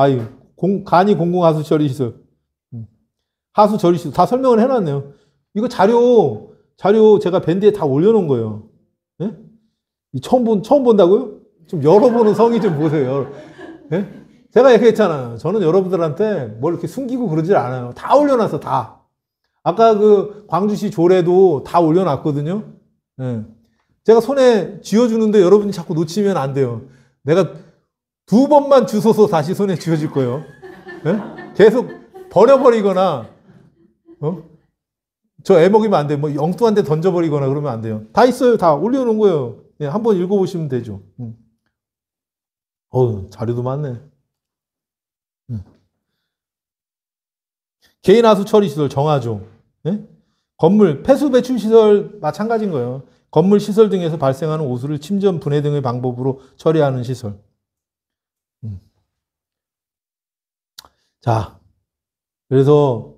간이 공공하수처리시설. 하수처리시설. 다 설명을 해놨네요. 이거 자료 제가 밴드에 다 올려놓은 거예요. 처음 본다고요? 좀 열어보는 성의 좀 보세요. 제가 얘기했잖아요. 저는 여러분들한테 뭘 이렇게 숨기고 그러질 않아요. 다 올려놨어, 다. 아까 그 광주시 조례도 다 올려놨거든요. 제가 손에 쥐어주는데 여러분이 자꾸 놓치면 안 돼요. 내가 2번만 주워서 다시 손에 쥐어줄 거예요. 계속 버려버리거나, 저 애먹이면 안 돼요. 뭐 엉뚱한 데 던져버리거나 그러면 안 돼요. 다 있어요. 다 올려놓은 거예요. 한번 읽어보시면 되죠. 자료도 많네. 개인 하수 처리 시설 정하죠. 건물, 폐수 배출 시설 마찬가지인 거예요. 건물 시설 등에서 발생하는 오수를 침전, 분해 등의 방법으로 처리하는 시설. 자, 그래서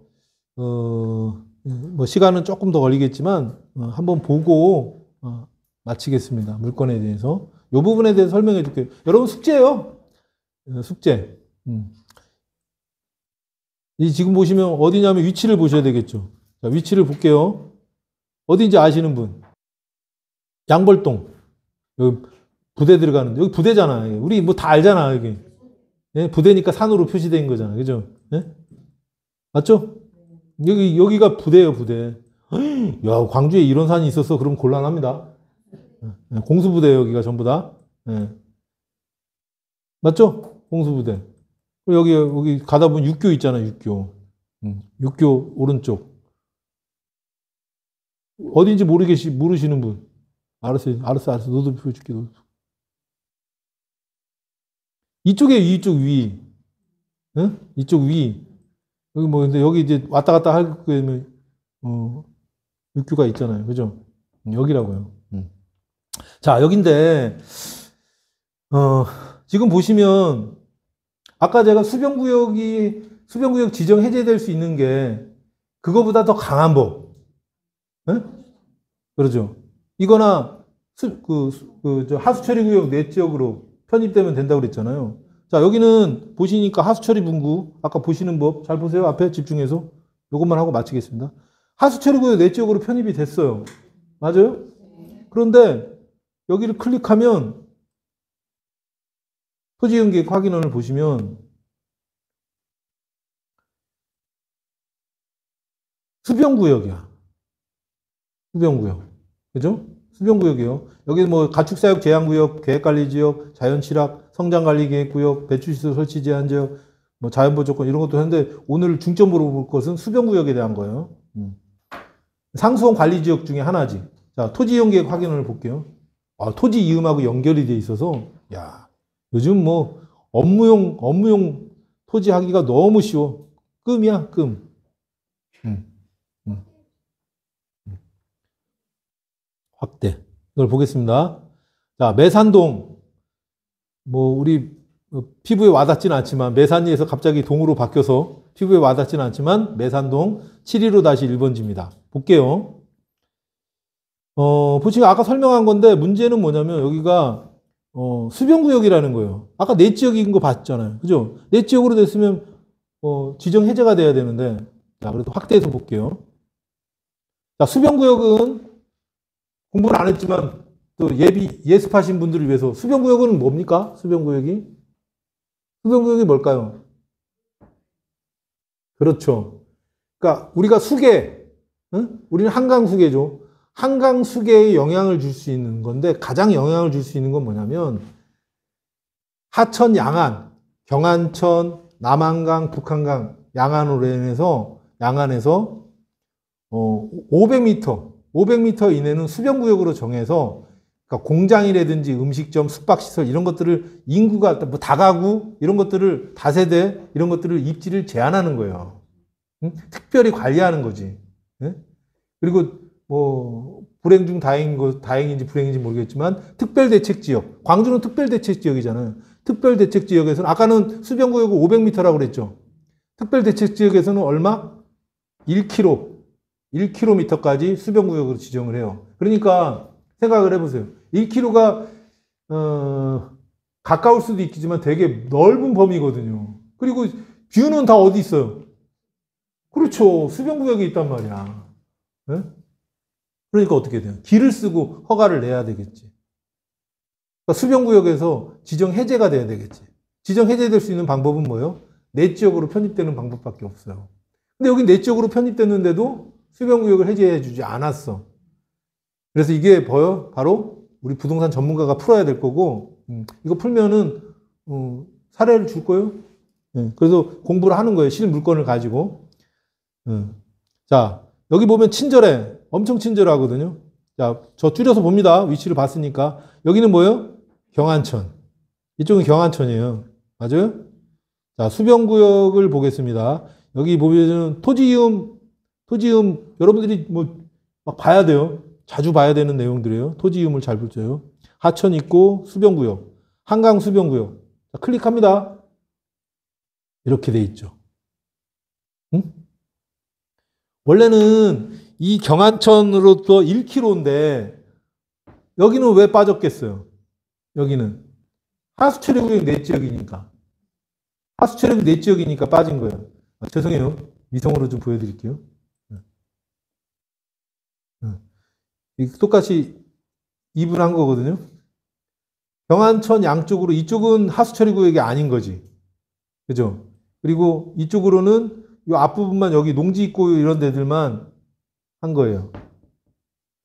뭐 시간은 조금 더 걸리겠지만 한번 보고 마치겠습니다. 물건에 대해서. 이 부분에 대해서 설명해 줄게요. 여러분 숙제예요. 숙제. 지금 보시면 어디냐면 위치를 보셔야 되겠죠. 자, 위치를 볼게요. 어딘지 아시는 분? 양벌동. 여기 부대 들어가는 데. 여기 부대잖아. 우리 뭐 다 알잖아, 여기. 부대니까 산으로 표시된 거잖아. 그죠? 맞죠? 여기가 부대예요, 부대. 야, 광주에 이런 산이 있었어. 그럼 곤란합니다. 공수부대 여기가 전부 다. 맞죠? 공수부대. 여기 가다 보면 육교 있잖아, 육교. 육교 오른쪽. 어딘지 모르시는 분. 알았어. 너도 보여줄게. 이쪽 위. 이쪽 위. 근데 여기 이제 왔다 갔다 할 거면, 육교가 있잖아요. 그죠? 여기라고요. 자, 여긴데, 지금 보시면, 아까 제가 수변구역 지정 해제될 수 있는 게, 그거보다 더 강한 법. 그러죠. 이거나, 하수처리구역 내 지역으로 편입되면 된다고 그랬잖아요. 자, 여기는 보시니까 하수처리 분구, 아까 보시는 법, 잘 보세요. 앞에 집중해서. 이것만 하고 마치겠습니다. 하수처리구역 내 지역으로 편입이 됐어요. 맞아요? 그런데 여기를 클릭하면 토지이용계획 확인원을 보시면 수변구역이야. 수변구역. 그죠? 수변구역이요. 여기 뭐 가축사육 제한구역, 계획관리지역, 자연취락, 성장관리계획구역, 배출시설 설치 제한지역, 뭐 자연보조권 이런 것도 하는데 오늘 중점으로 볼 것은 수변구역에 대한 거예요. 상수원 관리지역 중에 하나지. 자, 토지이용계획 확인을 볼게요. 아, 토지 이음하고 연결이 돼 있어서 야, 요즘 뭐 업무용 토지 하기가 너무 쉬워. 끔이야, 끔. 확대. 이걸 보겠습니다. 자, 매산동. 뭐, 우리 피부에 와닿지는 않지만, 매산리에서 갑자기 동으로 바뀌어서 피부에 와닿지는 않지만, 매산동 715-1번지입니다. 볼게요. 보시면 아까 설명한 건데, 문제는 뭐냐면, 여기가, 수변구역이라는 거예요. 아까 내 지역인 거 봤잖아요. 그죠? 내 지역으로 됐으면, 지정 해제가 돼야 되는데, 자, 그래도 확대해서 볼게요. 자, 수변구역은 공부를 안 했지만 또 예습하신 분들을 위해서 수변구역은 뭡니까? 수변구역이 뭘까요? 그렇죠. 그러니까 우리가 수계, 응? 우리는 한강수계죠. 한강수계에 영향을 줄 수 있는 건데 가장 영향을 줄 수 있는 건 뭐냐면 하천, 양안, 경안천, 남한강, 북한강, 양안으로 양안에서 500m 이내는 수변구역으로 정해서 그러니까 공장이라든지 음식점, 숙박시설 이런 것들을 인구가 뭐 다가구 이런 것들을 다세대 이런 것들을 입지를 제한하는 거예요. 응? 특별히 관리하는 거지. 응? 그리고 뭐 불행 중 다행인지 불행인지 모르겠지만 특별대책지역, 광주는 특별대책지역이잖아요. 특별대책지역에서는 아까는 수변구역은 500m라고 그랬죠. 특별대책지역에서는 얼마? 1km까지 수변구역으로 지정을 해요. 그러니까 생각을 해보세요. 1km가 가까울 수도 있겠지만 되게 넓은 범위거든요. 그리고 뷰는 다 어디 있어요? 그렇죠. 수변구역에 있단 말이야. 네? 그러니까 어떻게 돼요? 길을 쓰고 허가를 내야 되겠지. 그러니까 수변구역에서 지정 해제가 돼야 되겠지. 지정 해제될 수 있는 방법은 뭐예요? 내 지역으로 편입되는 방법밖에 없어요. 근데 여기 내 지역으로 편입됐는데도 수변구역을 해제해 주지 않았어. 그래서 이게 바로 우리 부동산 전문가가 풀어야 될 거고, 이거 풀면은 사례를 줄 거예요. 그래서 공부를 하는 거예요. 실물건을 가지고. 자, 여기 보면 친절해. 엄청 친절하거든요. 자, 저 줄여서 봅니다. 위치를 봤으니까. 여기는 뭐예요? 경안천. 이쪽은 경안천이에요. 맞아요? 자, 수변구역을 보겠습니다. 여기 보면 토지이음 여러분들이 뭐 막 봐야 돼요. 자주 봐야 되는 내용들이에요. 토지이음을 잘 보세요. 하천 있고 수변구역, 한강 수변구역. 자, 클릭합니다. 이렇게 돼 있죠. 응? 원래는 이 경안천으로부터 1km인데 여기는 왜 빠졌겠어요? 여기는 하수처리구역 내 지역이니까. 하수처리구역 내 지역이니까 빠진 거예요. 죄송해요. 위성으로 좀 보여드릴게요. 똑같이 이분한 거거든요. 경안천 양쪽으로 이쪽은 하수처리구역이 아닌 거지. 그죠? 그리고 이쪽으로는 이 앞부분만 여기 농지 있고 이런 데들만 한 거예요.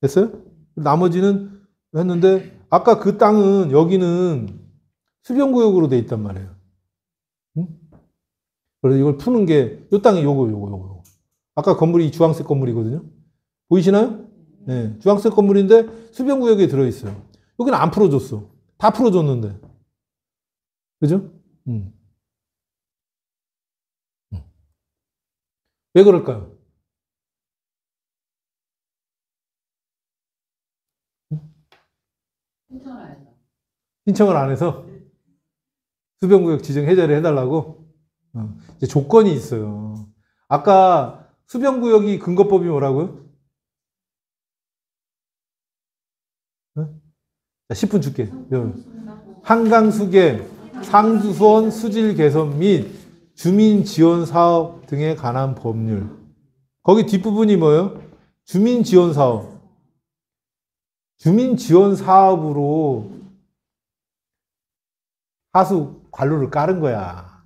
됐어요? 나머지는 했는데 아까 그 땅은 여기는 수변구역으로 돼 있단 말이에요. 응? 그래서 이걸 푸는 게 이 땅이 요거. 아까 건물이 주황색 건물이거든요. 보이시나요? 네, 주황색 건물인데 수변구역에 들어있어요. 여기는 안 풀어줬어. 다 풀어줬는데. 그죠? 왜 그럴까요? 신청을 안 해서 수변구역 지정 해제를 해달라고? 이제 조건이 있어요. 아까 수변구역이 근거법이 뭐라고요? 자, 10분 줄게. 한강수계, 상수원 수질 개선 및 주민 지원 사업 등에 관한 법률. 거기 뒷부분이 뭐예요? 주민 지원 사업. 주민 지원 사업으로 하수 관로를 깔은 거야.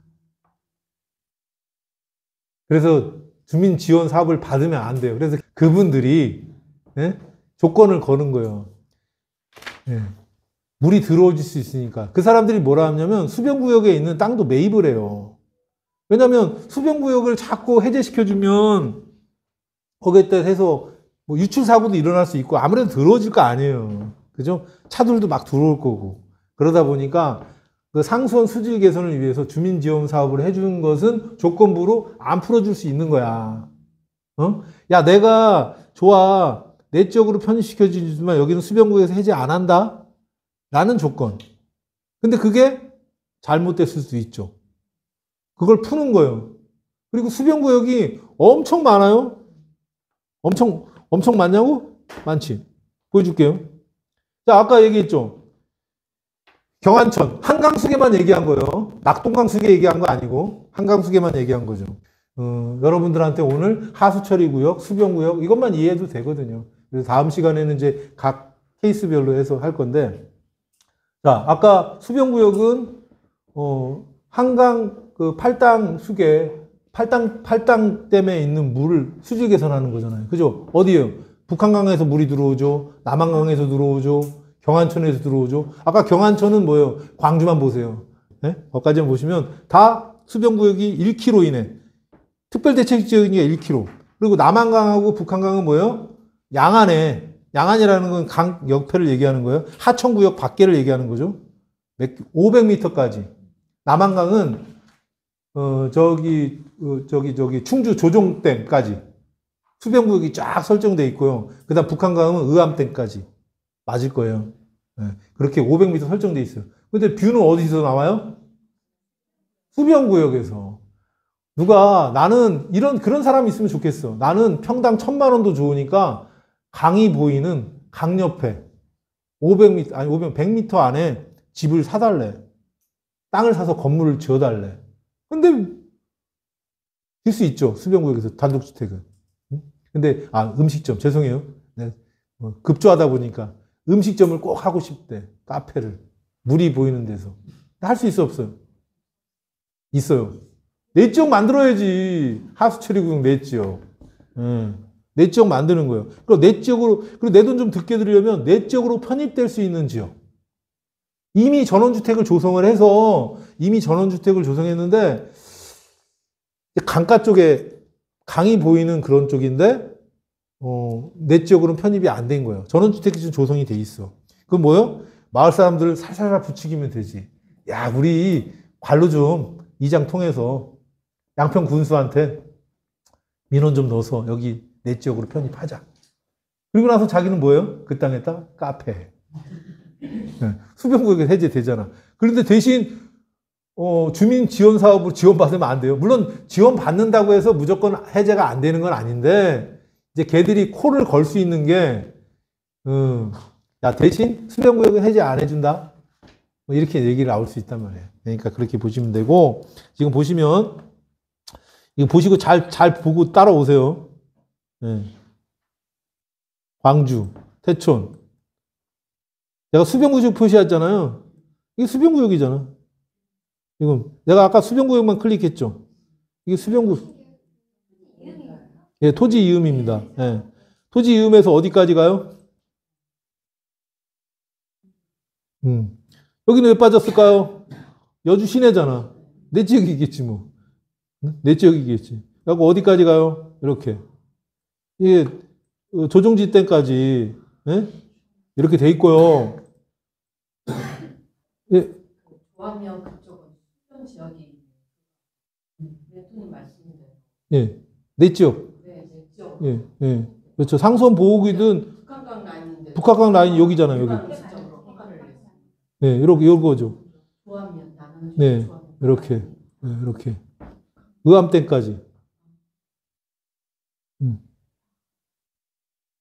그래서 주민 지원 사업을 받으면 안 돼요. 그래서 그분들이 예? 조건을 거는 거예요. 예. 물이 들어올 수 있으니까. 그 사람들이 뭐라 하냐면 수변구역에 있는 땅도 매입을 해요. 왜냐면 수변구역을 자꾸 해제시켜주면 거기에 따라 해서 뭐 유출 사고도 일어날 수 있고 아무래도 더러워질 거 아니에요. 그죠? 차들도 막 들어올 거고. 그러다 보니까 그 상수원 수질 개선을 위해서 주민 지원 사업을 해주는 것은 조건부로 안 풀어줄 수 있는 거야. 어? 야, 내가 좋아. 내적으로 편입시켜주지만 여기는 수변구역에서 해제 안 한다? 라는 조건. 근데 그게 잘못됐을 수도 있죠. 그걸 푸는 거예요. 그리고 수변구역이 엄청 많아요. 엄청 많냐고? 많지. 보여줄게요. 자, 아까 얘기했죠. 경안천, 한강수계만 얘기한 거예요. 낙동강수계 얘기한 거 아니고 한강수계만 얘기한 거죠. 여러분들한테 오늘 하수처리구역, 수변구역 이것만 이해해도 되거든요. 그래서 다음 시간에는 이제 각 케이스별로 해서 할 건데, 자, 아까 수변구역은 한강 그 팔당 수계, 팔당댐에 있는 물을 수질 개선하는 거잖아요. 그죠? 어디에요? 북한강에서 물이 들어오죠. 남한강에서 들어오죠. 경안천에서 들어오죠. 아까 경안천은 뭐예요? 광주만 보세요. 네? 거기까지만 보시면 다 수변구역이 1km 이내. 특별대책지역이 1km. 그리고 남한강하고 북한강은 뭐예요? 양안에. 양안이라는 건 강 옆에를 얘기하는 거예요. 하천구역 밖에를 얘기하는 거죠. 500m까지. 남한강은 저기 충주 조종댐까지 수변구역이 쫙 설정돼 있고요. 그다음 북한강은 의암댐까지 맞을 거예요. 네. 그렇게 500m 설정돼 있어요. 근데 뷰는 어디서 나와요? 수변구역에서. 누가 나는 그런 사람이 있으면 좋겠어. 나는 평당 1,000만 원도 좋으니까 강이 보이는 강 옆에 500m 아니 100m 안에 집을 사달래. 땅을 사서 건물을 지어달래. 근데 질 수 있죠. 수변구역에서 단독주택은. 근데 음식점 죄송해요. 네. 급조하다 보니까 음식점을 꼭 하고 싶대. 카페를 물이 보이는 데서 할 수 있어 없어요? 있어요. 내 지역 만들어야지. 하수처리구역 내 지역. 내 지역 만드는 거예요. 그리고 내 지역으로 그리고 내 돈 좀 듣게 드리려면 내 지역으로 편입될 수 있는 지역. 이미 전원주택을 조성했는데 강가 쪽에 강이 보이는 그런 쪽인데 내 지역으로는 편입이 안 된 거예요. 전원주택이 좀 조성이 돼 있어. 그건 뭐예요? 마을 사람들을 살살 부추기면 되지. 야, 우리 관로 좀 이장 통해서 양평 군수한테 민원 좀 넣어서 여기 내 지역으로 편입하자. 그리고 나서 자기는 뭐예요? 그 땅에다 카페. 네, 수변구역에 해제되잖아. 그런데 대신 주민 지원 사업으로 지원받으면 안 돼요. 물론 지원받는다고 해서 무조건 해제가 안 되는 건 아닌데 이제 걔들이 코를 걸 수 있는 게 야, 대신 수변구역은 해제 안 해준다. 뭐 이렇게 얘기를 나올 수 있단 말이에요. 그러니까 그렇게 보시면 되고, 지금 보시면 이거 보시고 잘 보고 따라오세요. 네. 광주, 태촌. 내가 수변구역 표시했잖아요. 이게 수변구역이잖아. 이건 내가 아까 수변구역만 클릭했죠. 이게 예, 토지 이음입니다. 예. 토지 이음에서 어디까지 가요? 여기는 왜 빠졌을까요? 여주 시내잖아. 내 지역이겠지 뭐. 내 지역이겠지. 그리고 어디까지 가요? 이렇게. 이게 조종지 댐까지 예? 이렇게 돼 있고요. 예. 조합면 그쪽은 수변 지역이 내통이 말씀인데. 예. 내 지역. 네, 내 지역. 예. 예. 그렇죠. 상수원 보호구이든 북한강 라인인데. 북한강 라인 여기잖아요. 여기. 시점으로 허가를 냈어요. 네, 이거죠. 조합면 나는 네, 조합면. 이렇게. 네, 이렇게. 의암댐까지.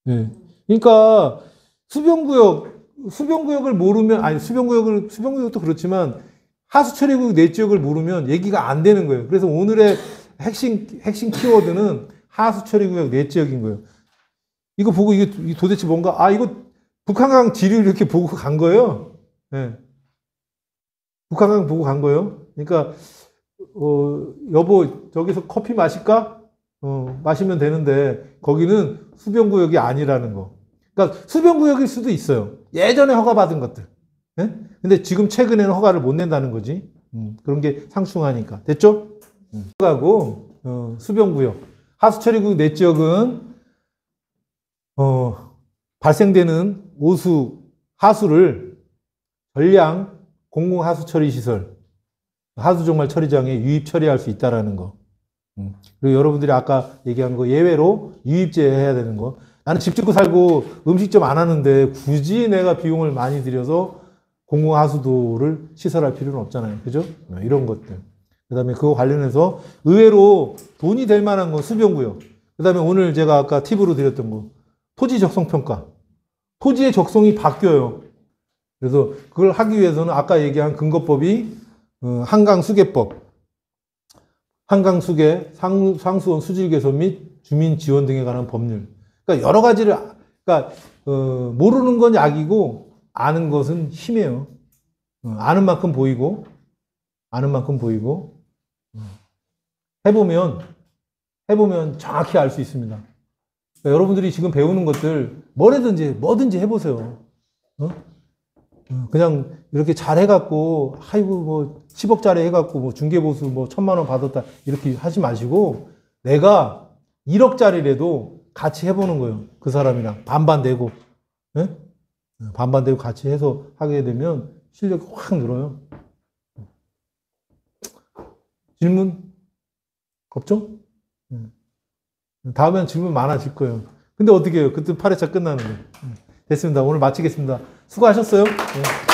네. 그러니까 수변구역을 모르면 아니 수변구역도 그렇지만 하수처리구역 내 지역을 모르면 얘기가 안 되는 거예요. 그래서 오늘의 핵심 키워드는 하수처리구역 내 지역인 거예요. 이거 보고 이게 도대체 뭔가, 아, 이거 북한강 지리를 이렇게 보고 간 거예요. 예. 북한강 보고 간 거예요. 그러니까, 여보, 저기서 커피 마실까? 마시면 되는데, 거기는 수변구역이 아니라는 거. 그러니까 수변구역일 수도 있어요. 예전에 허가받은 것들. 예? 근데 지금 최근에는 허가를 못 낸다는 거지. 그런 게 상충하니까. 됐죠? 가고, 수변구역. 하수처리구역 내 지역은, 발생되는 오수, 하수를 전량 공공하수처리시설, 하수종말 처리장에 유입 처리할 수 있다라는 거. 그리고 여러분들이 아까 얘기한 거 예외로 유입제 해야 되는 거. 나는 집 짓고 살고 음식점 안 하는데 굳이 내가 비용을 많이 들여서 공공하수도를 시설할 필요는 없잖아요. 그죠? 이런 것들. 그 다음에 그거 관련해서 의외로 돈이 될 만한 건 수변구역. 그 다음에 오늘 제가 아까 팁으로 드렸던 거. 토지 적성평가. 토지의 적성이 바뀌어요. 그래서 그걸 하기 위해서는 아까 얘기한 근거법이 한강수계법, 한강수계, 상수원 수질 개선 및 주민 지원 등에 관한 법률. 그러니까 여러 가지를, 그러니까 모르는 건 약이고 아는 것은 힘이에요. 아는 만큼 보이고, 해보면 정확히 알 수 있습니다. 그러니까 여러분들이 지금 배우는 것들 뭐든지 해보세요. 그냥 이렇게 잘 해갖고, 아이고, 뭐, 10억짜리 해갖고, 뭐, 중개보수 뭐, 1,000만 원 받았다. 이렇게 하지 마시고, 내가 1억짜리라도 같이 해보는 거예요. 그 사람이랑. 반반 내고. 예? 반반 내고 같이 해서 하게 되면 실력이 확 늘어요. 질문? 없죠? 다음엔 질문 많아질 거예요. 근데 어떻게 해요? 그때 8회차 끝나는 거예요. 됐습니다. 오늘 마치겠습니다. 수고하셨어요. 네.